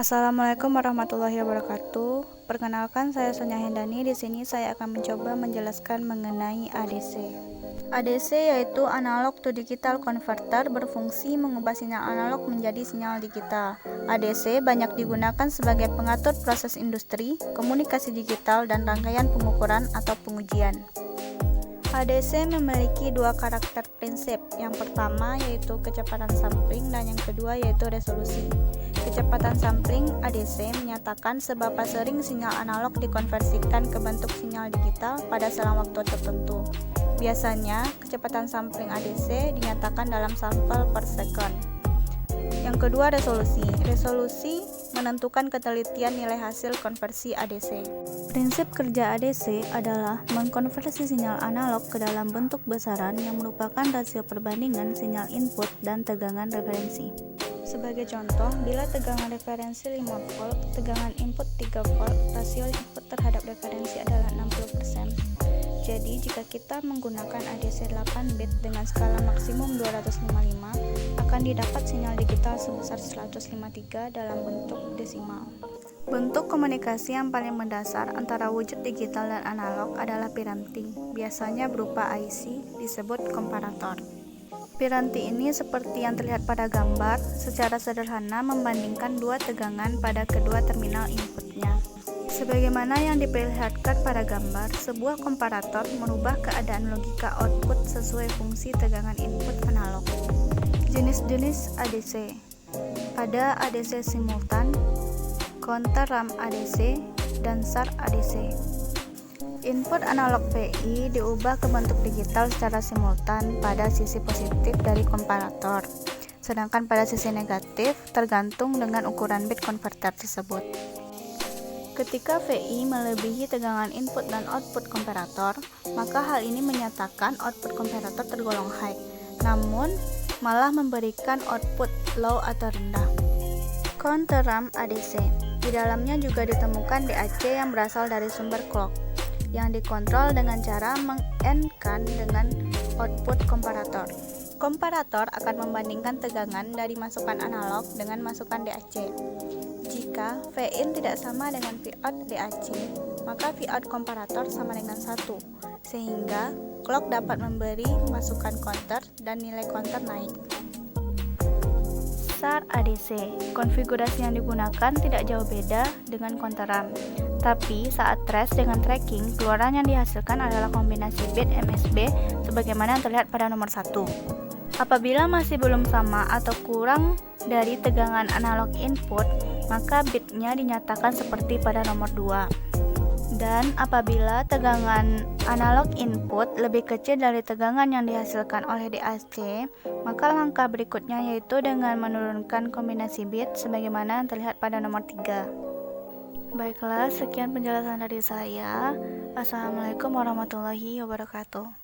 Assalamualaikum warahmatullahi wabarakatuh. Perkenalkan, saya Sonia Hendani. Di sini saya akan mencoba menjelaskan mengenai ADC. ADC yaitu Analog to Digital Converter, berfungsi mengubah sinyal analog menjadi sinyal digital. ADC banyak digunakan sebagai pengatur proses industri, komunikasi digital, dan rangkaian pengukuran atau pengujian. ADC memiliki dua karakter prinsip. Yang pertama yaitu kecepatan sampling dan yang kedua yaitu resolusi. Kecepatan sampling ADC menyatakan seberapa sering sinyal analog dikonversikan ke bentuk sinyal digital pada selang waktu tertentu. Biasanya, kecepatan sampling ADC dinyatakan dalam sampel per second. Yang kedua, resolusi. Resolusi menentukan ketelitian nilai hasil konversi ADC. Prinsip kerja ADC adalah mengkonversi sinyal analog ke dalam bentuk besaran yang merupakan rasio perbandingan sinyal input dan tegangan referensi. Sebagai contoh, bila tegangan referensi 5 volt, tegangan input 3 volt, rasio input terhadap referensi adalah 60%. Jadi, jika kita menggunakan ADC 8 bit dengan skala maksimum 255, akan didapat sinyal digital sebesar 153 dalam bentuk desimal. Bentuk komunikasi yang paling mendasar antara wujud digital dan analog adalah piranti, biasanya berupa IC, disebut komparator. Piranti ini seperti yang terlihat pada gambar, secara sederhana membandingkan dua tegangan pada kedua terminal inputnya. Sebagaimana yang diperlihatkan pada gambar, sebuah komparator merubah keadaan logika output sesuai fungsi tegangan input analog. Jenis-jenis ADC. Ada ADC simultan, counter ramp ADC, dan SAR ADC. Input analog PI diubah ke bentuk digital secara simultan pada sisi positif dari komparator, sedangkan pada sisi negatif tergantung dengan ukuran bit konverter tersebut. Ketika VI melebihi tegangan input dan output komparator, maka hal ini menyatakan output komparator tergolong high, namun malah memberikan output low atau rendah. Counter ramp ADC. Di dalamnya juga ditemukan DAC yang berasal dari sumber clock, yang dikontrol dengan cara meng-AND-kan dengan output komparator. Komparator akan membandingkan tegangan dari masukan analog dengan masukan DAC. Jika Vin tidak sama dengan Vout DAC, maka Vout komparator sama dengan 1, sehingga clock dapat memberi masukan counter dan nilai counter naik. SAR ADC, konfigurasi yang digunakan tidak jauh beda dengan counter ramp, tapi saat trace dengan tracking, keluaran yang dihasilkan adalah kombinasi bit MSB sebagaimana yang terlihat pada nomor 1. Apabila masih belum sama atau kurang dari tegangan analog input, maka bitnya dinyatakan seperti pada nomor 2. Dan apabila tegangan analog input lebih kecil dari tegangan yang dihasilkan oleh DAC, maka langkah berikutnya yaitu dengan menurunkan kombinasi bit sebagaimana yang terlihat pada nomor 3. Baiklah, sekian penjelasan dari saya. Assalamualaikum warahmatullahi wabarakatuh.